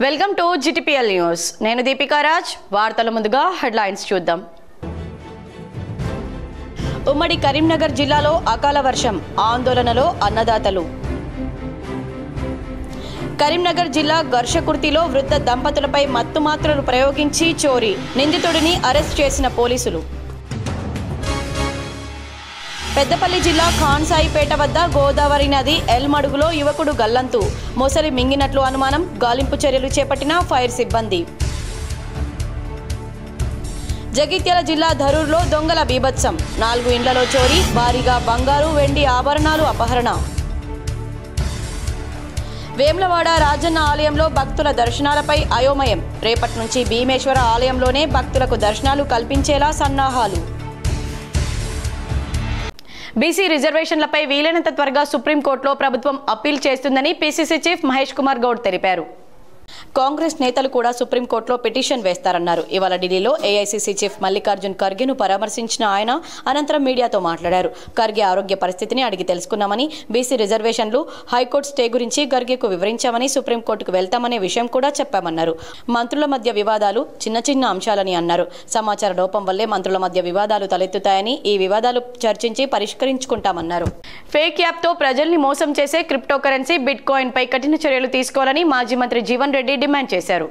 Welcome to GTPL news. నేను దీపికా రాజ్. వార్తల ముందుగా హెడ్లైన్స్ చూద్దాం. ఉమ్మడి కరీంనగర్ జిల్లాలో అకాల వర్షం, ఆందోళనలో అన్నదాతలు. కరీంనగర్ జిల్లా ఘర్షకుర్తిలో వృద్ధ దంపతులపై మత్తుమాత్రలు ప్రయోగించి చోరీ, నిందితుడిని అరెస్ట్ చేసిన పోలీసులు. పెద్దపల్లి జిల్లా ఖాన్సాయిపేట వద్ద గోదావరి నది ఎల్మడుగులో యువకుడు గల్లంతు, మొసలి మింగినట్లు అనుమానం, గాలింపు చర్యలు చేపట్టిన ఫైర్ సిబ్బంది. జగిత్యాల జిల్లా ధరూర్లో దొంగల బీభత్సం, 4 ఇండ్లలో చోరీ, భారీగా బంగారు వెండి ఆభరణాలు అపహరణ. వేములవాడ రాజన్న ఆలయంలో భక్తుల దర్శనాలపై అయోమయం, రేపటి నుంచి భీమేశ్వర ఆలయంలోనే భక్తులకు దర్శనాలు కల్పించేలా సన్నాహాలు. బీసీ రిజర్వేషన్లపై వీలైనంత త్వరగా సుప్రీంకోర్టులో ప్రభుత్వం అప్పీల్ చేస్తుందని PCC చీఫ్ మహేష్ కుమార్ గౌడ్ తెలిపారు. కాంగ్రెస్ నేతలు కూడా సుప్రీంకోర్టులో పిటిషన్ వేస్తారన్నారు. ఇవాళ ఢిల్లీలో AICC చీఫ్ మల్లికార్జున్ ఖర్గేను పరామర్శించిన ఆయన అనంతరం మీడియాతో మాట్లాడారు. ఖర్గే ఆరోగ్య పరిస్థితిని అడిగి తెలుసుకున్నామని, బీసీ రిజర్వేషన్లు, హైకోర్టు స్టే గురించి ఖర్గేకు వివరించామని, సుప్రీంకోర్టుకు వెళ్తామనే విషయం కూడా చెప్పామన్నారు. మంత్రుల మధ్య వివాదాలు చిన్న అంశాలని అన్నారు. సమాచార లోపం వల్లే మంత్రుల మధ్య వివాదాలు తలెత్తుతాయని, ఈ వివాదాలు చర్చించి పరిష్కరించుకుంటామన్నారు. ఫేక్ యాప్తో ప్రజల్ని మోసం చేసే క్రిప్టో కరెన్సీ బిట్ కాయిన్ పై కఠిన చర్యలు తీసుకోవాలని మాజీ మంత్రి జీవన్ రెడ్డి డిమాండ్ చేశారు.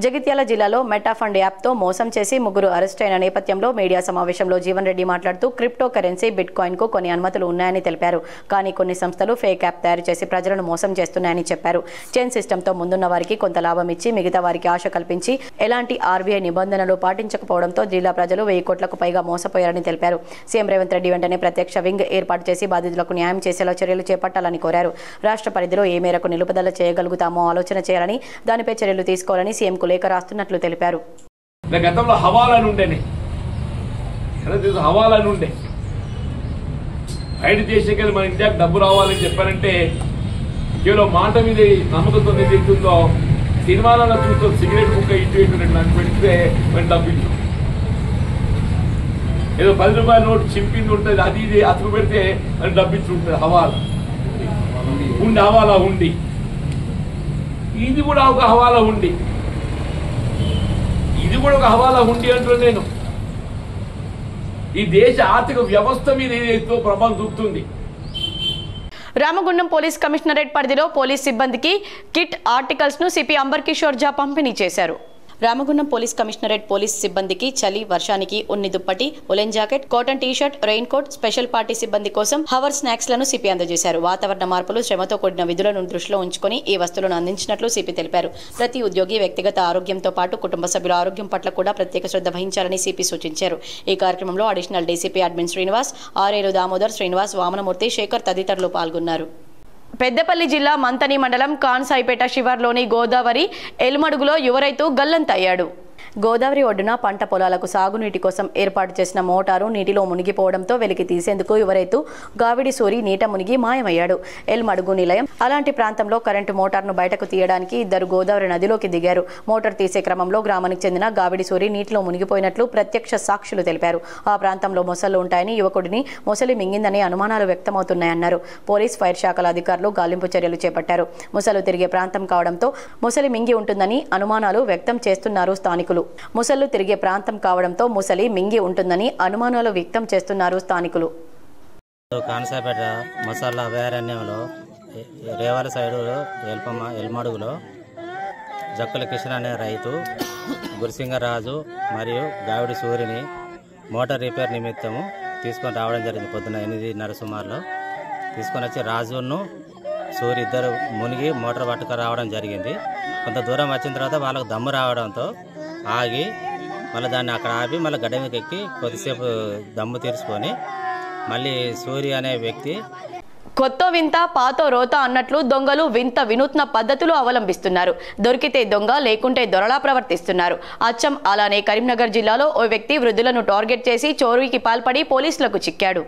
జగిత్యాల జిల్లాలో మెటా ఫండ్ యాప్తో మోసం చేసి 3 అరెస్ట్ అయిన నేపథ్యంలో మీడియా సమావేశంలో జీవన్ రెడ్డి మాట్లాడుతూ క్రిప్టో కరెన్సీ బిట్ కాయిన్ కు కొన్ని అనుమతులు ఉన్నాయని తెలిపారు. కానీ కొన్ని సంస్థలు ఫేక్ యాప్ తయారు చేసి ప్రజలను మోసం చేస్తున్నాయని చెప్పారు. చైన్ సిస్టంతో ముందున్న వారికి కొంత లాభం ఇచ్చి మిగతా వారికి ఆశ కల్పించి ఎలాంటి RBI నిబంధనలు పాటించకపోవడంతో జిల్లా ప్రజలు 1000 కోట్లకు పైగా మోసపోయారని తెలిపారు. సీఎం రేవంత్ రెడ్డి వెంటనే ప్రత్యక్ష వింగ్ ఏర్పాటు చేసి బాధితులకు న్యాయం చేసేలా చర్యలు చేపట్టాలని కోరారు. రాష్ట్ర పరిధిలో ఏ మేరకు నిలుపుదల చేయగలుగుతామో ఆలోచన చేయాలని, దానిపై చర్యలు తీసుకోవాలని సీఎం లేఖ రాస్తున్నట్లు తెలిపారు. గతంలో హవాలా నుండే బయట దేశకెళ్ళి మన ఇండియాకి డబ్బు రావాలని చెప్పారంటే కేవలం మాట మీద నమ్మకంతో ఏదైతుందో సినిమాలలో చూస్తూ సిగరెట్ బుక్క ఇటు నాకు పెడితే మనం డబ్బిచ్చు, ఏదో 10 రూపాయల నోటు చింపింది ఉంటుంది, అది ఇది అతుకు పెడితే మనం డబ్బిచ్చు ఉంటుంది. హవాలా ఉండి ఇది కూడా ఒక హవాలా ఉండి అంటున్నాను నేను. ఈ దేశ ఆర్థిక వ్యవస్థ మీద ఏదైతే ప్రభావం చూపుతుంది. రామగుండం పోలీస్ కమిషనరేట్ పరిధిలో పోలీస్ సిబ్బందికి కిట్ ఆర్టికల్స్ ను సిపి అంబర్ కిషోర్ జా పంపిణీ చేశారు. రామగుండం పోలీస్ కమిషనరేట్ పోలీస్ సిబ్బందికి చలి, వర్షానికి ఉన్ని దుప్పటి, woollen jacket, cotton T-shirt, rain coat, special party సిబ్బంది కోసం హవర్ స్నాక్స్ లను సిపి అందజేశారు. వాతావరణ మార్పులు, శ్రమతో కూడిన విధులను దృష్టిలో ఉంచుకొని ఈ వస్తువులను అందించినట్లు సిపి తెలిపారు. ప్రతి ఉద్యోగి వ్యక్తిగత ఆరోగ్యంతో పాటు కుటుంబ సభ్యుల ఆరోగ్యం పట్ల కూడా ప్రత్యేక శ్రద్ధ వహించాలని సిపి సూచించారు. ఈ కార్యక్రమంలో అడిషనల్ డీసీపీ అడ్మిన్ శ్రీనివాస్, ఆర్ఏలు దామోదర్, శ్రీనివాస్, వామనమూర్తి, శేఖర్ తదితరులు పాల్గొన్నారు. పెద్దపల్లి జిల్లా మంతని మండలం ఖాన్సాయిపేట శివార్లోని గోదావరి ఎల్మడుగులో యువ రైతు గల్లంతయ్యాడు. గోదావరి ఒడ్డున పంట పొలాలకు సాగునీటి కోసం ఏర్పాటు చేసిన మోటారు నీటిలో మునిగిపోవడంతో వెలికి తీసేందుకు యువ రైతు గావిడి సూరి నీట మునిగి మాయమయ్యాడు. ఎల్మడుగు నిలయం అలాంటి ప్రాంతంలో కరెంటు మోటార్ను బయటకు తీయడానికి 2 గోదావరి నదిలోకి దిగారు. మోటార్ తీసే క్రమంలో గ్రామానికి చెందిన గావిడి సూరి నీటిలో మునిగిపోయినట్లు ప్రత్యక్ష సాక్షులు తెలిపారు. ఆ ప్రాంతంలో మొసళ్లు ఉంటాయని, యువకుడిని మొసలి మింగిందనే అనుమానాలు వ్యక్తమవుతున్నాయన్నారు. పోలీస్, ఫైర్ శాఖల అధికారులు గాలింపు చర్యలు చేపట్టారు. మొసలు తిరిగే ప్రాంతం కావడంతో మొసలి మింగి ఉంటుందని అనుమానాలు వ్యక్తం చేస్తున్నారు స్థానికులు. ముసళ్లు తిరిగే ప్రాంతం కావడంతో ముసలి మింగి ఉంటుందని అనుమానాలు వ్యక్తం చేస్తున్నారు స్థానికులు. ఖాన్సాయిపేట మసాలా అభయారణ్యంలో రేవాల సైడు ఎల్మడుగులో జక్కల కిషన్ అనే రైతు గురుసింగరాజు మరియు గావిడి సూరిని మోటార్ రిపేర్ నిమిత్తము తీసుకొని రావడం జరిగింది. పొద్దున్న 8:30 సుమారులో తీసుకొని వచ్చి రాజును సూరి ఇద్దరు మునిగి మోటార్ పట్టుకు రావడం జరిగింది. కొంత దూరం వచ్చిన తర్వాత వాళ్ళకు దమ్ము రావడంతో ఆగి మళ్ళీ దాన్ని అక్కడ ఆపి మళ్ళీ గడ్డ మీదకి ఎక్కి కొద్దిసేపు దమ్ము తీర్చుకొని మళ్ళీ సూర్య అనే వ్యక్తి కొత్త వింత పాతో రోత అన్నట్లు దొంగలు వినూత్న పద్ధతులు అవలంబిస్తున్నారు. దొరికితే దొంగ, లేకుంటే దొరలా ప్రవర్తిస్తున్నారు. అచ్చం అలానే కరీంనగర్ జిల్లాలో ఓ వ్యక్తి వృద్ధులను టార్గెట్ చేసి చోరీకి పాల్పడి పోలీసులకు చిక్కాడు.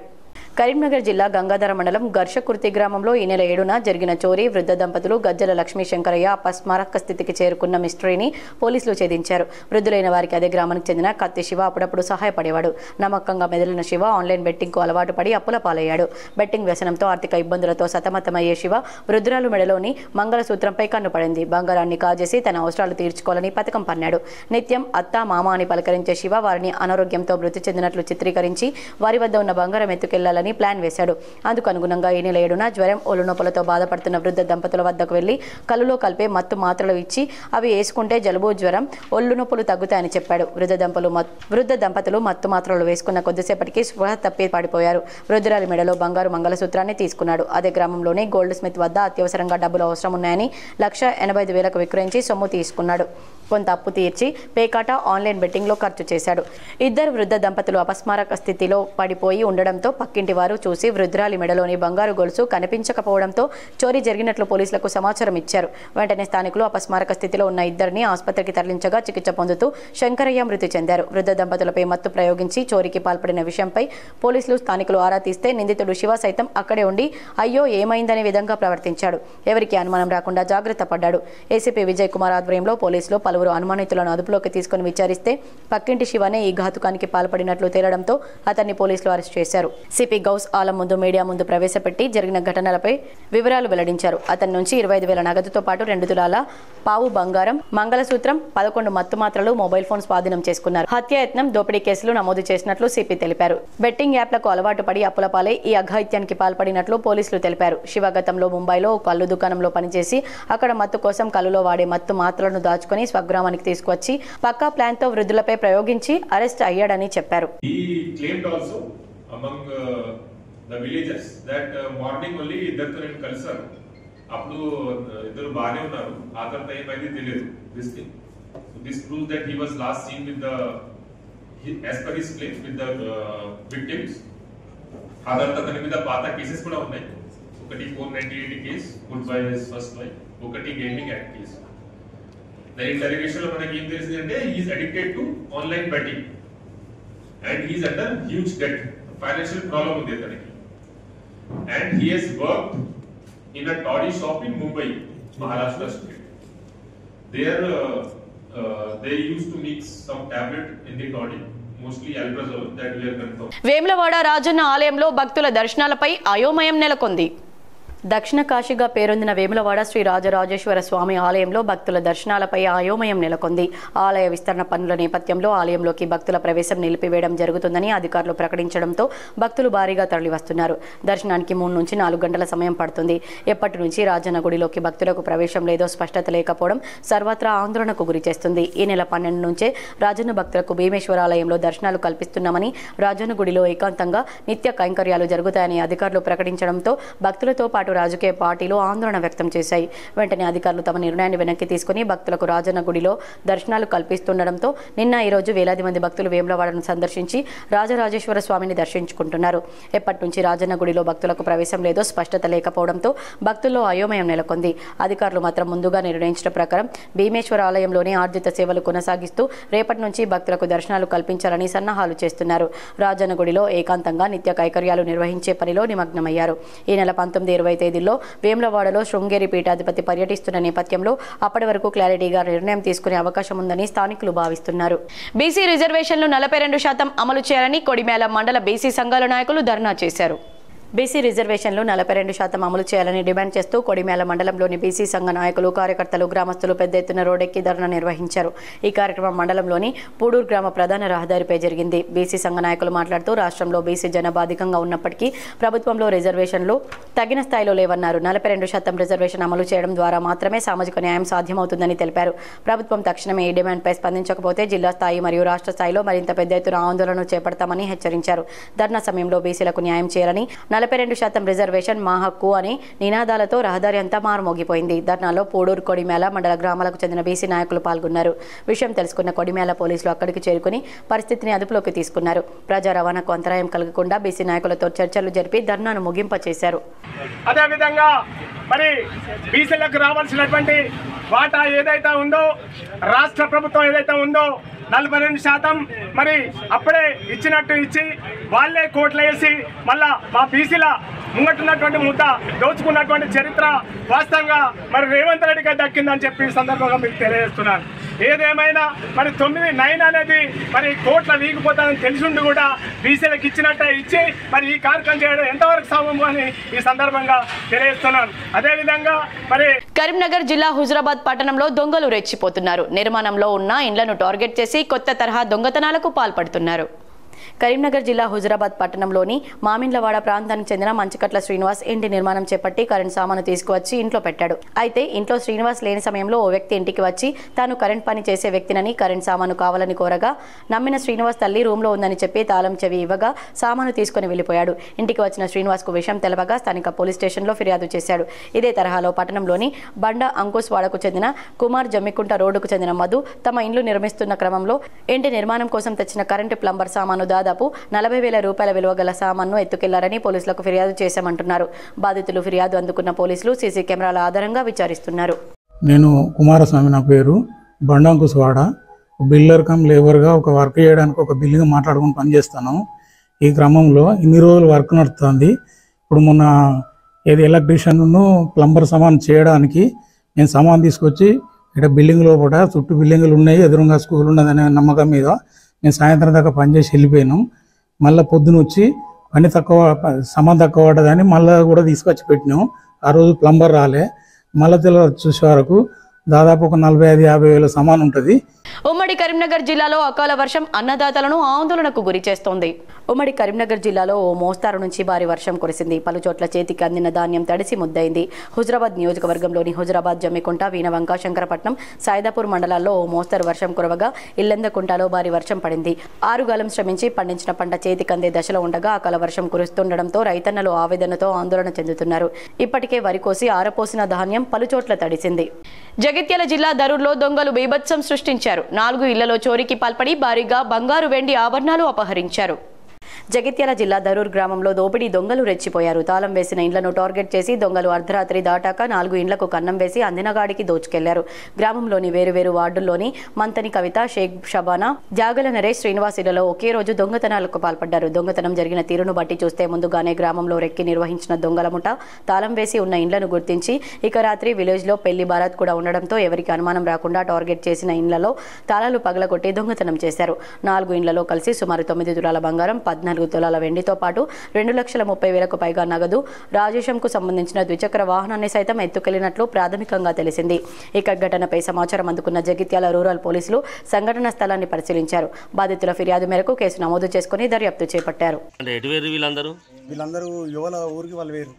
కరీంనగర్ జిల్లా గంగాధర మండలం గర్షకుర్తి గ్రామంలో ఈ నెల 7న జరిగిన చోరీ వృద్ధ దంపతులు గజ్జల లక్ష్మీ శంకరయ్య అపస్మారక స్థితికి చేరుకున్న మిస్టరీని పోలీసులు ఛేదించారు. వృద్ధులైన వారికి అదే గ్రామానికి చెందిన కత్తి శివ అప్పుడప్పుడు సహాయపడేవాడు. నమ్మకంగా మెదిలిన శివ ఆన్లైన్ బెట్టింగ్కు అలవాటు పడి అప్పుల పాలయ్యాడు. బెట్టింగ్ వ్యసనంతో ఆర్థిక ఇబ్బందులతో సతమతమయ్యే శివ వృద్ధురాలు మెడలోని మంగళసూత్రంపై కన్నుపడింది. బంగారాన్ని కాజేసి తన అవసరాలు తీర్చుకోవాలని పథకం పన్నాడు. నిత్యం అత్త మామ అని పలకరించే శివ వారిని అనారోగ్యంతో మృతి చెందినట్లు చిత్రీకరించి వారి వద్ద ఉన్న బంగారం ఎత్తుకెళ్లాలని ప్లాన్ వేశాడు. అందుకు అనుగుణంగా ఈ నెల 7న జ్వరం ఒళ్ళు నొప్పులతో బాధపడుతున్న వృద్ధ దంపతుల వద్దకు వెళ్లి కళ్ళులో కలిపే మత్తు మాత్రలు ఇచ్చి అవి వేసుకుంటే జలుబు జ్వరం ఒళ్ళు నొప్పులు తగ్గుతాయని చెప్పాడు. వృద్ధ దంపతులు మత్తు మాత్రలు వేసుకున్న కొద్దిసేపటికి స్పృహ తప్పి పడిపోయారు. వృద్ధురాలి మెడలో బంగారు మంగళసూత్రాన్ని తీసుకున్నాడు. అదే గ్రామంలోని గోల్డ్ స్మిత్ వద్ద అత్యవసరంగా డబ్బులు అవసరం ఉన్నాయని 1,85,000కు విక్రయించి సొమ్ము తీసుకున్నాడు. కొంత అప్పు తీర్చి పేకాట ఆన్లైన్ బెట్టింగ్లో ఖర్చు చేశాడు. ఇద్దరు వృద్ధ దంపతులు అపస్మారక స్థితిలో పడిపోయి ఉండడంతో పక్కింటి వారు చూసి వృద్ధురాలి మెడలోని బంగారు గొలుసు కనిపించకపోవడంతో చోరీ జరిగినట్లు పోలీసులకు సమాచారం ఇచ్చారు. వెంటనే స్థానికులు అపస్మారక స్థితిలో ఉన్న ఇద్దరిని ఆసుపత్రికి తరలించగా చికిత్స పొందుతూ శంకరయ్య మృతి చెందారు. వృద్ధ దంపతులపై మత్తు ప్రయోగించి చోరీకి పాల్పడిన విషయంపై పోలీసులు స్థానికులు ఆరా తీస్తే నిందితుడు శివ సైతం అక్కడే ఉండి అయ్యో ఏమైందనే విధంగా ప్రవర్తించాడు. ఎవరికి అనుమానం రాకుండా జాగ్రత్త పడ్డాడు. ఏసీపీ విజయ్ కుమార్ ఆధ్వర్యంలో పోలీసులు పలువురు అనుమానితులను అదుపులోకి తీసుకుని విచారిస్తే పక్కింటి శివనే ఈ ఘాతుకానికి పాల్పడినట్లు తేలడంతో అతన్ని పోలీసులు అరెస్ట్ చేశారు. సిపి గౌస్ ఆలం ముందు మీడియా ముందు ప్రవేశపెట్టి జరిగిన ఘటనలపై వివరాలు వెల్లడించారు. అతని నుంచి 25,000 నగదుతో పాటు 2 తులాల పావు బంగారం, మంగళసూత్రం, 11 మత్తు మాత్రలు, మొబైల్ ఫోన్ స్వాధీనం చేసుకున్నారు. హత్యాయత్నం, దోపిడీ కేసులు నమోదు చేసినట్లు సిపి తెలిపారు. బెట్టింగ్ యాప్లకు అలవాటు పడి అప్పుల పాలై ఈ అఘాయిత్యానికి పాల్పడినట్లు పోలీసులు తెలిపారు. శివ గతంలో ముంబైలో ఓ కల్లు దుకాణంలో పనిచేసి అక్కడ మత్తు కోసం కల్లులో వాడే మత్తు మాత్రలను దాచుకుని స్వగ్రామానికి తీసుకొచ్చి పక్కా ప్లాన్ తో వృద్ధులపై ప్రయోగించి అరెస్ట్ అయ్యాడని చెప్పారు. అప్పుడు ఇద్దరు బాగానే ఉన్నారు. ఆ తర్వాత ఏమైంది తెలియదు. This proves that he was last seen with the as per his claim with the victims. ఆ తర్వాత అతని మీద పాత కేసెస్ కూడా ఉన్నాయి. ఒకటి 498 case good by his first wife, ఒకటి గేమింగ్ యాక్ట్ కేసు. దాని ఇంటర్వ్యూషన్ లో మనకి ఏం తెలిసింది అంటే he is addicted to online betting and he is under huge debt, financial problem ఉంది అతనికి. And he has worked in a toddy shop in Mumbai, Maharashtra state. There they used to mix some tablet in the toddy, mostly alprazolam, that we are confirmed. Vemulawada Rajanna ఆలయంలో భక్తుల దర్శనాలపై అయోమయం నెలకొంది. దక్షిణ కాశీగా పేరొందిన వేములవాడ శ్రీ రాజరాజేశ్వర స్వామి ఆలయంలో భక్తుల దర్శనాలపై అయోమయం నెలకొంది. ఆలయ విస్తరణ పనుల నేపథ్యంలో ఆలయంలోకి భక్తుల ప్రవేశం నిలిపివేయడం జరుగుతుందని అధికారులు ప్రకటించడంతో భక్తులు భారీగా తరలివస్తున్నారు. దర్శనానికి 3 నుంచి 4 గంటల సమయం పడుతుంది. ఎప్పటి నుంచి రాజన్న గుడిలోకి భక్తులకు ప్రవేశం లేదో స్పష్టత లేకపోవడం సర్వత్రా ఆందోళనకు గురిచేస్తుంది. ఈ నెల 12 నుంచే రాజన్న భక్తులకు భీమేశ్వర ఆలయంలో దర్శనాలు కల్పిస్తున్నామని, రాజన్న గుడిలో ఏకాంతంగా నిత్య కైంకర్యాలు జరుగుతాయని అధికారులు ప్రకటించడంతో భక్తులతో పాటు రాజకీయ పార్టీలు ఆందోళన వ్యక్తం చేశాయి. వెంటనే అధికారులు తమ నిర్ణయాన్ని వెనక్కి తీసుకుని భక్తులకు రాజన్న గుడిలో దర్శనాలు కల్పిస్తుండటంతో నిన్న ఈ రోజు వేలాది మంది భక్తులు వేములవాడను సందర్శించి రాజరాజేశ్వర స్వామిని దర్శించుకుంటున్నారు. ఎప్పటి నుంచి రాజన్న గుడిలో భక్తులకు ప్రవేశం లేదో స్పష్టత లేకపోవడంతో భక్తుల్లో అయోమయం నెలకొంది. అధికారులు మాత్రం ముందుగా నిర్ణయించిన ప్రకారం భీమేశ్వర ఆలయంలోని ఆర్జిత సేవలు కొనసాగిస్తూ రేపటి నుంచి భక్తులకు దర్శనాలు కల్పించాలని సన్నాహాలు చేస్తున్నారు. రాజన్న గుడిలో ఏకాంతంగా నిత్య కైకర్యాలు నిర్వహించే పనిలో నిమగ్నమయ్యారు. ఈ నెల 19-20 తేదీల్లో వేములవాడలో శృంగేరి పీఠాధిపతి పర్యటిస్తున్న నేపథ్యంలో అప్పటి వరకు క్లారిటీగా నిర్ణయం తీసుకునే అవకాశం ఉందని స్థానికులు భావిస్తున్నారు. బీసీ రిజర్వేషన్లు 42% అమలు చేయాలని కొడిమేల మండల బీసీ సంఘాల నాయకులు ధర్నా చేశారు. బీసీ రిజర్వేషన్లు 42% అమలు చేయాలని డిమాండ్ చేస్తూ కొడిమేల మండలంలోని బీసీ సంఘ నాయకులు, కార్యకర్తలు, గ్రామస్తులు పెద్ద ఎత్తున రోడ్డెక్కి ధర్నా నిర్వహించారు. ఈ కార్యక్రమం మండలంలోని పూడూరు గ్రామ ప్రధాన రహదారిపై జరిగింది. బీసీ సంఘ నాయకులు మాట్లాడుతూ రాష్ట్రంలో బీసీ జనాభా అధికంగా ఉన్నప్పటికీ ప్రభుత్వంలో రిజర్వేషన్లు తగిన స్థాయిలో లేవన్నారు. 42% రిజర్వేషన్ అమలు చేయడం ద్వారా మాత్రమే సామాజిక న్యాయం సాధ్యమవుతుందని తెలిపారు. ప్రభుత్వం తక్షణమే ఈ డిమాండ్పై స్పందించకపోతే జిల్లా స్థాయి మరియు రాష్ట్ర స్థాయిలో మరింత పెద్ద ఎత్తున ఆందోళన చేపడతామని హెచ్చరించారు. ధర్నా సమయంలో బీసీలకు న్యాయం చేయాలని, 42% రిజర్వేషన్ మా హక్కు అని నినాదాలతో రహదారి అంతా మారుమోగిపోయింది. ధర్నాలో పూడూరు, కొడిమేల మండల గ్రామాలకు చెందిన బీసీ నాయకులు పాల్గొన్నారు. విషయం తెలుసుకున్న కొడిమేల పోలీసులు అక్కడికి చేరుకుని పరిస్థితిని అదుపులోకి తీసుకున్నారు. ప్రజా రవాణాకు అంతరాయం కలగకుండా బీసీ నాయకులతో చర్చలు జరిపి ధర్నాను ముగింపచేశారు. అదేవిధంగా మరి బీసీలకు రావాల్సినటువంటి వాటా ఏదైతే ఉందో, రాష్ట్ర ప్రభుత్వం ఏదైతే ఉందో 42% మరి అప్పుడే ఇచ్చినట్టు ఇచ్చి వాళ్ళే కోట్లు వేసి మళ్ళా మా బీసీల ముంగట్టున్నటువంటి ముద్ద దోచుకున్నటువంటి చరిత్ర వాస్తవంగా మరి రేవంత్ రెడ్డికి దక్కిందని చెప్పి ఈ సందర్భంగా మీకు తెలియజేస్తున్నాను. ఏదేమైనా మరి 9 అనేది మరి కోట్ల వీగిపోతానని తెలిసిండి కూడా బీసీలకు ఇచ్చినట్టే ఇచ్చి మరి ఈ కార్యక్రమం చేయడం ఎంతవరకు సబబు అని ఈ సందర్భంగా తెలియజేస్తున్నాను. అదేవిధంగా మరి కరీంనగర్ జిల్లా హుజురాబాద్ పట్టణంలో దొంగలు రెచ్చిపోతున్నారు. నిర్మాణంలో ఉన్న ఇండ్లను టార్గెట్ చేసి కొత్త తరహా దొంగతనాలకు పాల్పడుతున్నారు. కరీంనగర్ జిల్లా హుజురాబాద్ పట్టణంలోని మామిండ్లవాడ ప్రాంతానికి చెందిన మంచికట్ల శ్రీనివాస్ ఇంటి నిర్మాణం చేపట్టి కరెంట్ సామాను తీసుకువచ్చి ఇంట్లో పెట్టాడు. అయితే ఇంట్లో శ్రీనివాస్ లేని సమయంలో ఓ వ్యక్తి ఇంటికి వచ్చి తాను కరెంట్ పని చేసే వ్యక్తినని కరెంట్ సామాను కావాలని కోరగా నమ్మిన శ్రీనివాస్ తల్లి రూమ్లో ఉందని చెప్పి తాళం చెవి ఇవ్వగా సామాను తీసుకుని వెళ్లిపోయాడు. ఇంటికి వచ్చిన శ్రీనివాస్ కు విషయం తెలవగా స్థానిక పోలీస్ స్టేషన్లో ఫిర్యాదు చేశాడు. ఇదే తరహాలో పట్టణంలోని బండ అంకుశ్ వాడకు చెందిన కుమార్ జమ్మికుంట రోడ్డుకు చెందిన మధు తమ ఇండ్లు నిర్మిస్తున్న క్రమంలో ఇంటి నిర్మాణం కోసం తెచ్చిన కరెంటు ప్లంబర్ సామాను దాదాపు 40,000 రూపాయల విలువ గల సామాన్ను ఎత్తుకెళ్లారని పోలీసులకు ఫిర్యాదు చేశామంటున్నారు. బాధితులు ఫిర్యాదు అందుకున్న పోలీసులు సీసీ కెమెరాల ఆధారంగా విచారిస్తున్నారు. నేను కుమారస్వామి, నా పేరు బండంకుశవాడ. బిల్డర్ కమ్ లేబర్గా ఒక వర్క్ చేయడానికి ఒక బిల్డింగ్ మాట్లాడుకుని పనిచేస్తాను. ఈ క్రమంలో ఇన్ని రోజులు వర్క్ నడుస్తుంది. ఇప్పుడు మొన్న ఏది ఎలక్ట్రీషియన్ను ప్లంబర్ సామాన్ చేయడానికి నేను సామాన్ తీసుకొచ్చి ఇక్కడ బిల్డింగ్ లోపల చుట్టూ బిల్డింగులు ఉన్నాయి, ఎదురుగా స్కూల్ ఉన్నదనే నమ్మకం మీద నేను సాయంత్రం దాకా పనిచేసి వెళ్ళిపోయాను. మళ్ళీ పొద్దున వచ్చి సామాన్ తక్కువ పడ్డదని మళ్ళీ కూడా తీసుకొచ్చి పెట్టినాం. ఆ రోజు ప్లంబర్ రాలే. మళ్ళీ తెల్లవారు చూసే వరకు దాదాపు ఒక 45,000-50,000 సామాన్ ఉంటుంది. ఉమ్మడి కరీంనగర్ జిల్లాలో అకాల వర్షం అన్నదాతలను ఆందోళనకు గురి చేస్తోంది. ఉమ్మడి కరీంనగర్ జిల్లాలో ఓ మోస్తారు నుంచి భారీ వర్షం కురిసింది. పలు చోట్ల చేతికి అందిన ధాన్యం తడిసి ముద్దయింది. హుజురాబాద్ నియోజకవర్గంలోని హుజురాబాద్, జమ్మికుంట, వీణవంక, శంకరపట్నం, సాయిదాపూర్ మండలాల్లో ఓ మోస్తరు వర్షం కురవగా ఇల్లెందకుంటలో భారీ వర్షం పడింది. ఆరుగాలం శ్రమించి పండించిన పంట చేతికి అందే దశలో ఉండగా అకాల వర్షం కురుస్తుండటంతో రైతన్నలు ఆవేదనతో ఆందోళన చెందుతున్నారు. ఇప్పటికే వరి కోసి ఆరపోసిన ధాన్యం పలుచోట్ల తడిసింది. జగిత్యాల జిల్లా దరూర్లో దొంగలు బీభత్సం సృష్టించారు. 4 ఇళ్లలో చోరీకి పాల్పడి భారీగా బంగారు, వెండి ఆభరణాలు అపహరించారు. జగిత్యాల జిల్లా దరూర్ గ్రామంలో దోపిడీ దొంగలు రెచ్చిపోయారు. తాళం వేసిన ఇండ్లను టార్గెట్ చేసి దొంగలు అర్ధరాత్రి దాటాక 4 ఇండ్లకు కన్నం వేసి అందినగాడికి దోచుకెళ్లారు. గ్రామంలోని వేరువేరు వార్డుల్లోని మంతని కవిత, షేక్ షబానా, జాగల నరేష్, శ్రీనివాస్ ఇళ్లలో ఒకే రోజు దొంగతనాలకు పాల్పడ్డారు. దొంగతనం జరిగిన తీరును బట్టి చూస్తే ముందుగానే గ్రామంలో రెక్కి నిర్వహించిన దొంగల ముఠ తాళం వేసి ఉన్న ఇండ్లను గుర్తించి ఇక రాత్రి విలేజ్ లో పెళ్లి బారాత్ కూడా ఉండడంతో ఎవరికి అనుమానం రాకుండా టార్గెట్ చేసిన ఇండ్లలో తాళాలు పగలగొట్టి దొంగతనం చేశారు. 4 ఇండ్లలో కలిసి సుమారు 9 తులాల బంగారం, 14 తులాల వెండితో పాటు 2,30,30,000కు పైగా నగదు, రాజేశంకు సంబంధించిన ద్విచక్ర వాహనాన్ని సైతం ఎత్తుకెళ్లినట్లు ప్రాథమికంగా తెలిసింది. ఇక ఘటనపై సమాచారం అందుకున్న జగిత్యాల రూరల్ పోలీసులు సంఘటన స్థలాన్ని పరిశీలించారు. బాధితుల ఫిర్యాదు మేరకు కేసు నమోదు చేసుకుని దర్యాప్తు చేపట్టారు. వీళ్ళందరూ యువల ఊరికి వాళ్ళు వేరు,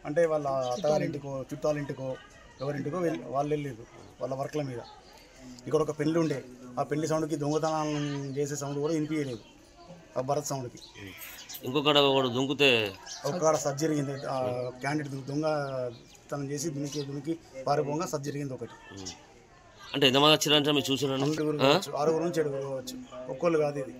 అంటే వాళ్ళ అత్తగారింటికో చుట్టాలింటికో ఎవరింటికో వాళ్ళు వెళ్ళారు వాళ్ళ వర్క్ల మీద. ఇక్కడ ఒక పెళ్లి ఉండే, ఆ పెళ్లి సౌండ్కి దొంగతనాలు చేసే సౌండ్ కూడా వినిపించలేదు. ఆ భరత్ సౌండ్కి ఇంకొకడ దుంకుతే ఒక సజ్జ జరిగింది. క్యాండిడేట్ దొంగతనం చేసి దునికి పారిపోగా సజ్జ జరిగింది ఒకటి. అంటే ఎంతమంది వచ్చారంటే మీరు చూసారు? 6 నుంచి 7 కావచ్చు, ఒక్కళ్ళు కాదు ఇది.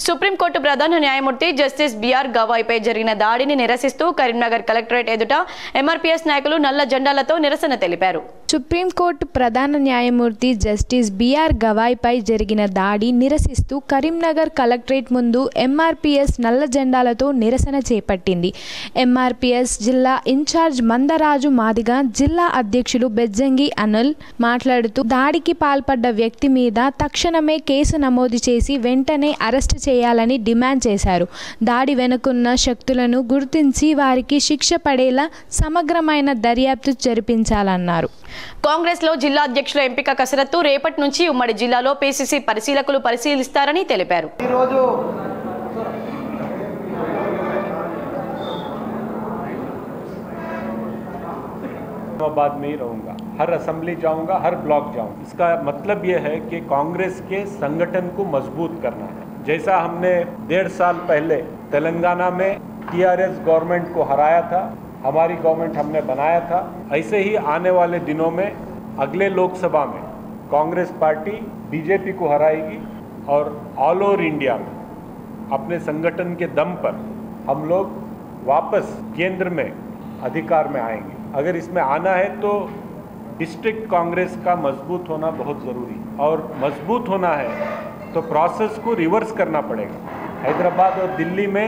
సుప్రీంకోర్టు ప్రధాన న్యాయమూర్తి జస్టిస్ బిఆర్ గవాయ్పై జరిగిన దాడిని నిరసిస్తూ కరీంనగర్ కలెక్టరేట్ ఎదుట ఎంఆర్పీఎస్ నాయకులు నల్ల జెండాలతో నిరసన తెలిపారు. సుప్రీంకోర్టు ప్రధాన న్యాయమూర్తి జస్టిస్ బిఆర్ గవాయ్పై జరిగిన దాడి నిరసిస్తూ కరీంనగర్ కలెక్టరేట్ ముందు ఎంఆర్పీఎస్ నల్ల జెండాలతో నిరసన చేపట్టింది. ఎంఆర్పీఎస్ జిల్లా ఇన్ఛార్జ్ మందరాజు మాదిగ, జిల్లా అధ్యక్షులు బెజ్జంగి అనిల్ మాట్లాడుతూ దాడికి పాల్పడ్డ వ్యక్తి మీద తక్షణమే కేసు నమోదు చేసి వెంటనే అరెస్టు చేయాలని డిమాండ్ చేశారు. దాడి వెనుకున్న శక్తులను గుర్తించి వారికి శిక్ష పడేలా సమగ్రమైన దర్యాప్తు జరిపించాలన్నారు. కాంగ్రెస్ లో జిల్లా అధ్యక్షుల ఎంపిక కసరత్తు రేపటి నుంచి ఉమ్మడి జిల్లాలో పీసీసీ పరిశీలకులు పరిశీలిస్తారని తెలిపారు. इस्लामाबाद में ही रहूँगा, हर असेंबली जाऊँगा, हर ब्लॉक जाऊँगा. इसका मतलब ये है कि कांग्रेस के संगठन को मजबूत करना है. जैसा हमने 1.5 साल पहले तेलंगाना में टीआरएस गवर्नमेंट को हराया था, हमारी गवर्नमेंट हमने बनाया था, ऐसे ही आने वाले दिनों में अगले लोकसभा में कांग्रेस पार्टी बीजेपी को हराएगी और ऑल ओवर इंडिया में अपने संगठन के दम पर हम लोग वापस केंद्र में अधिकार में आएंगे. अगर इसमें आना है तो डिस्ट्रिक्ट कांग्रेस का मजबूत होना बहुत ज़रूरी, और मजबूत होना है तो प्रोसेस को रिवर्स करना पड़ेगा। हैदराबाद और दिल्ली में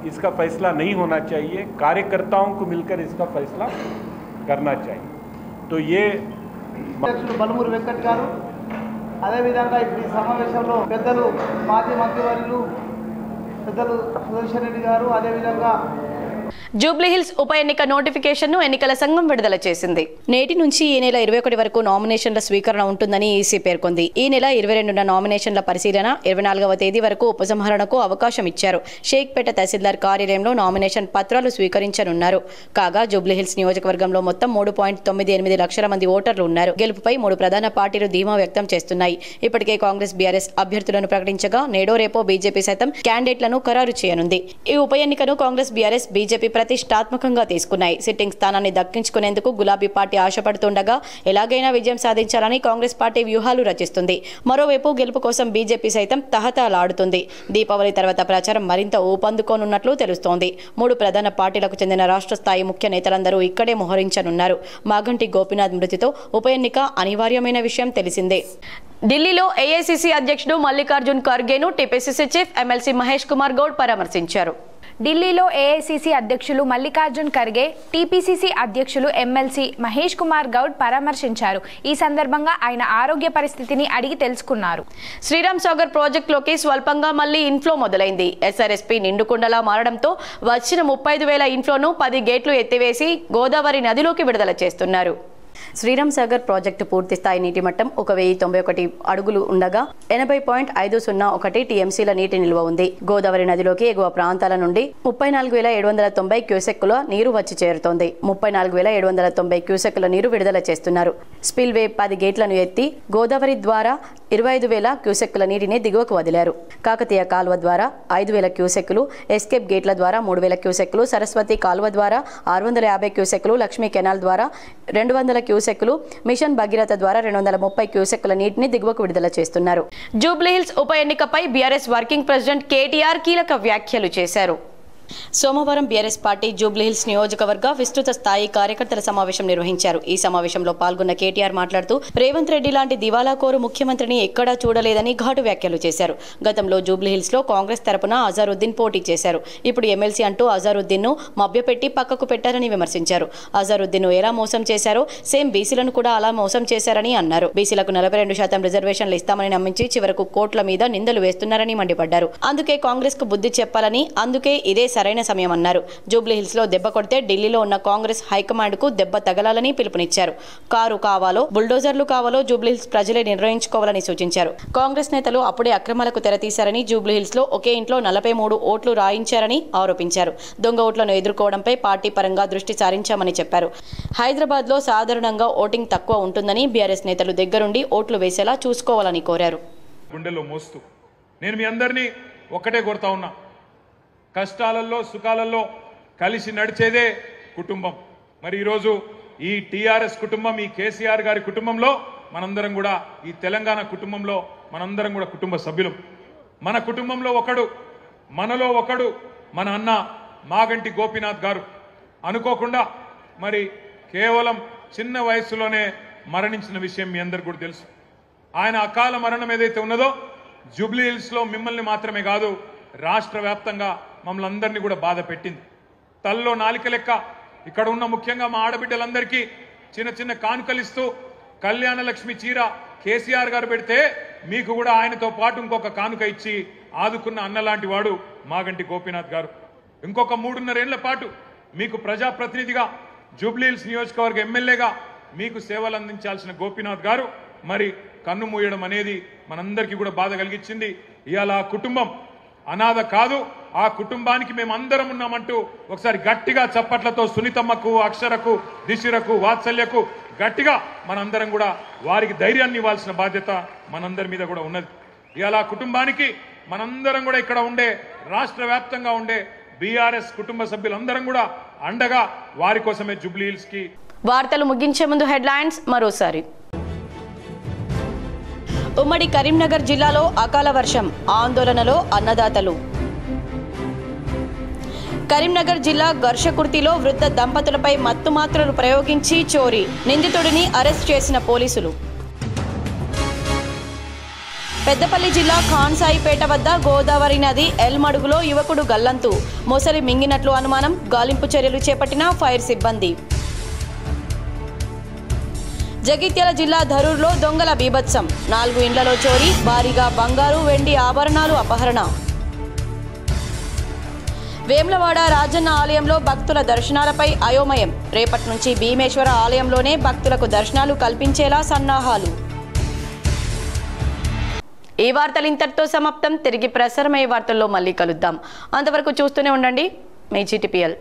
इसका फैसला नहीं होना चाहिए, कार्यकर्ताओं को मिलकर इसका फैसला करना चाहिए। तो ये బలమూరి వెంకట్ గారు, అదేవిధంగా ఇప్పుడు ఈ సమావేశంలో పెద్దలు మాజీ మంత్రివర్యులు పెద్దలు సుదర్శన్ రెడ్డి గారు, అదేవిధంగా జూబ్లీహిల్స్ ఉప ఎన్నిక నోటిఫికేషన్ ను ఎన్నికల సంఘం విడుదల చేసింది. నేటి నుంచి ఈ నెల 21 వరకు నామినేషన్ల స్వీకరణ ఉంటుందని ఈసీ పేర్కొంది. ఈ నెల 22న నామినేషన్ల పరిశీలన, 24వ తేదీ వరకు ఉపసంహరణకు అవకాశం ఇచ్చారు. షేక్పేట తహసీల్దార్ కార్యాలయంలో నామినేషన్ పత్రాలు స్వీకరించనున్నారు. కాగా జూబ్లీహిల్స్ నియోజకవర్గంలో మొత్తం 3.98 లక్షల మంది ఓటర్లు ఉన్నారు. గెలుపుపై 3 ప్రధాన పార్టీలు ధీమా వ్యక్తం చేస్తున్నాయి. ఇప్పటికే కాంగ్రెస్, బీఆర్ఎస్ అభ్యర్థులను ప్రకటించగా నేడో రేపో బీజేపీ సైతం క్యాండిడేట్లను ఖరారు చేయనుంది. ఈ ఉప ఎన్నికను కాంగ్రెస్, బీఆర్ఎస్, బీజేపీ ప్రతిష్టాత్మకంగా తీసుకున్నాయి. సిట్టింగ్ స్థానాన్ని దక్కించుకునేందుకు గులాబీ పార్టీ ఆశపడుతుండగా ఎలాగైనా విజయం సాధించాలని కాంగ్రెస్ పార్టీ వ్యూహాలు రచిస్తుంది. మరోవైపు గెలుపు కోసం బీజేపీ సైతం తహతలాడుతుంది. దీపావళి తర్వాత ప్రచారం మరింత ఊపందుకోనున్నట్లు తెలుస్తోంది. 3 ప్రధాన పార్టీలకు చెందిన రాష్ట్ర స్థాయి ముఖ్య నేతలందరూ ఇక్కడే మోహరించనున్నారు. మాగంటి గోపీనాథ్ మృతితో ఉప ఎన్నిక అనివార్యమైన విషయం తెలిసిందే. ఢిల్లీలో ఏఐసీసీ అధ్యక్షుడు మల్లికార్జున్ ఖర్గేను TPCC chief MLC Mahesh Kumar Goud పరామర్శించారు. ఢిల్లీలో ఏఐసీసీ అధ్యక్షులు మల్లికార్జున్ ఖర్గే, టీపీసీసీ అధ్యక్షులు ఎమ్మెల్సీ మహేష్ కుమార్ గౌడ్ పరామర్శించారు. ఈ సందర్భంగా ఆయన ఆరోగ్య పరిస్థితిని అడిగి తెలుసుకున్నారు. శ్రీరామ్ సాగర్ ప్రాజెక్టులోకి స్వల్పంగా మళ్లీ ఇన్ఫ్లో మొదలైంది. ఎస్ఆర్ఎస్పీ నిండుకుండలా మారడంతో వచ్చిన 35,000 ఇన్ఫ్లోను 10 గేట్లు ఎత్తివేసి గోదావరి నదిలోకి విడుదల చేస్తున్నారు. శ్రీరామ్ సాగర్ ప్రాజెక్టు పూర్తి స్థాయి నీటి మట్టం 1091 అడుగులు ఉండగా 80.501 టీఎంసీల నీటి నిల్వ ఉంది. గోదావరి నదిలోకి ఎగువ ప్రాంతాల నుండి 34,790 క్యూసెక్కుల నీరు వచ్చి చేరుతోంది. 34,790 క్యూసెక్కుల నీరు విడుదల చేస్తున్నారు. స్పిల్వే 10 గేట్లను ఎత్తి గోదావరి ద్వారా 25,000 క్యూసెక్కుల నీటిని దిగువకు వదిలారు. కాకతీయ కాలువ ద్వారా 5,000 క్యూసెక్కులు, ఎస్కేప్ గేట్ల ద్వారా 3,000 క్యూసెక్కులు, సరస్వతి కాలువ ద్వారా 650 క్యూసెక్కులు, లక్ష్మీ కెనాల్ ద్వారా 200 క్యూసెక్కులు, మిషన్ భగీరథ ద్వారా 230 క్యూసెక్కుల నీటిని దిగువకు విడుదల చేస్తున్నారు. జూబ్లీహిల్స్ ఉప ఎన్నికపై బీఆర్ఎస్ వర్కింగ్ ప్రెసిడెంట్ కేటీఆర్ కీలక వ్యాఖ్యలు చేశారు. సోమవారం బీఆర్ఎస్ పార్టీ జూబ్లీహిల్స్ నియోజకవర్గ విస్తృత స్థాయి కార్యకర్తల సమావేశం నిర్వహించారు. ఈ సమావేశంలో పాల్గొన్న కేటీఆర్ మాట్లాడుతూ రేవంత్ రెడ్డి లాంటి దివాలాకోరు ముఖ్యమంత్రిని ఎక్కడా చూడలేదని ఘాటు వ్యాఖ్యలు చేశారు. గతంలో జూబ్లీహిల్స్ లో కాంగ్రెస్ తరపున అజారుద్దీన్ పోటీ చేశారు. ఇప్పుడు ఎమ్మెల్సీ అంటూ అజారుద్దీన్ ను మభ్యపెట్టి పక్కకు పెట్టారని విమర్శించారు. అజారుద్దీన్ ను ఎలా మోసం చేశారో సేమ్ బీసీలను కూడా అలా మోసం చేశారని అన్నారు. బీసీలకు 42% రిజర్వేషన్లు ఇస్తామని నమ్మించి చివరకు కోట్ల మీద నిందలు వేస్తున్నారని మండిపడ్డారు. అందుకే కాంగ్రెస్ కు బుద్ధి చెప్పాలని, అందుకే ఇదే సరైన సమయం అన్నారు. జూబ్లీహిల్స్ లో దెబ్బ కొడితే ఢిల్లీలో ఉన్న కాంగ్రెస్ హైకమాండ్ కు దెబ్బ తగలాలని పిలుపునిచ్చారు. కారు కావాలో బుల్డోజర్లు కావాలో జూబ్లీహిల్స్ ప్రజలే నిర్ణయించుకోవాలని సూచించారు. కాంగ్రెస్ నేతలు అప్పుడే అక్రమాలకు తెరతీశారని, జూబ్లీహిల్స్ లో ఒకే ఇంట్లో 43 ఓట్లు రాయించారని ఆరోపించారు. దొంగ ఓట్లను ఎదుర్కోవడంపై పార్టీ పరంగా దృష్టి సారించామని చెప్పారు. హైదరాబాద్ లో సాధారణంగా ఓటింగ్ తక్కువ ఉంటుందని, బీఆర్ఎస్ నేతలు దగ్గరుండి ఓట్లు వేసేలా చూసుకోవాలని కోరారు. గుండెల్లో మోస్తూ నేను మీ అందరినీ ఒక్కటే కోరుతా ఉన్నా, కష్టాలలో సుఖాలలో కలిసి నడిచేదే కుటుంబం. మరి ఈరోజు ఈ టీఆర్ఎస్ కుటుంబం, ఈ కేసీఆర్ గారి కుటుంబంలో మనందరం కూడా, ఈ తెలంగాణ కుటుంబంలో మనందరం కూడా కుటుంబ సభ్యులు. మన కుటుంబంలో ఒకడు, మనలో ఒకడు మన అన్న మాగంటి గోపీనాథ్ గారు అనుకోకుండా మరి కేవలం చిన్న వయసులోనే మరణించిన విషయం మీ అందరికీ కూడా తెలుసు. ఆయన అకాల మరణం ఏదైతే ఉన్నదో జూబ్లీహిల్స్లో మిమ్మల్ని మాత్రమే కాదు రాష్ట్ర వ్యాప్తంగా మమ్మల్ని అందరినీ కూడా బాధ పెట్టింది. తల్లో నాలిక లెక్క ఇక్కడ ఉన్న ముఖ్యంగా మా ఆడబిడ్డలందరికీ చిన్న చిన్న కానుకలు ఇస్తూ కళ్యాణ లక్ష్మి చీర కేసీఆర్ గారు పెడితే మీకు కూడా ఆయనతో పాటు ఇంకొక కానుక ఇచ్చి ఆదుకున్న అన్నలాంటి వాడు మాగంటి గోపీనాథ్ గారు. ఇంకొక 3.5 ఏళ్ల పాటు మీకు ప్రజాప్రతినిధిగా, జూబ్లీహిల్స్ నియోజకవర్గ ఎమ్మెల్యేగా మీకు సేవలు అందించాల్సిన గోపీనాథ్ గారు మరి కన్ను మూయడం అనేది మనందరికీ కూడా బాధ కలిగించింది. ఇవాళ ఆ కుటుంబం అనాథ కాదు, ఆ కుటుంబానికి మేమందరం ఉన్నామంటూ ఒకసారి గట్టిగా చప్పట్లతో సునీతమ్మకు, అక్షరకు, దిశిరకు, వాత్సల్యకు గట్టిగా మనందరం కూడా వారికి ధైర్యాన్ని ఇవ్వాల్సిన బాధ్యత మనందరి మీద కూడా ఉన్నది. ఇవాళ ఆ కుటుంబానికి మనందరం కూడా ఇక్కడ ఉండే రాష్ట్ర వ్యాప్తంగా ఉండే బీఆర్ఎస్ కుటుంబ సభ్యులందరం కూడా అండగా వారి కోసమే జూబ్లీహిల్స్ కి. వార్తలు ముగించే ముందు హెడ్లైన్స్ మరోసారి. ఉమ్మడి కరీంనగర్ జిల్లాలో అకాల వర్షం, ఆందోళనలో అన్నదాతలు. కరీంనగర్ జిల్లా ఘర్షకుర్తిలో వృద్ధ దంపతులపై మత్తు మాత్రలు ప్రయోగించి చోరీ, నిందితుడిని అరెస్ట్ చేసిన పోలీసులు. పెద్దపల్లి జిల్లా ఖాన్సాయిపేట వద్ద గోదావరి నది ఎల్మడుగులో యువకుడు గల్లంతు, మొసలి మింగినట్లు అనుమానం, గాలింపు చర్యలు చేపట్టిన ఫైర్ సిబ్బంది. జగిత్యాల జిల్లా ధరూర్లో దొంగల బీభత్సం, 4 ఇండ్లలో చోరీ, భారీగా బంగారు వెండి ఆభరణాలు అపహరణ. వేములవాడ రాజన్న ఆలయంలో భక్తుల దర్శనాలపై అయోమయం, రేపటి నుంచి భీమేశ్వర ఆలయంలోనే భక్తులకు దర్శనాలు కల్పించేలా సన్నాహాలు. ఈ వార్తలు ఇంతటితో సమాప్తం. తిరిగి ప్రసారమయ్యే వార్తల్లో మళ్ళీ కలుద్దాం. అంతవరకు చూస్తూనే ఉండండి మీ GTPL.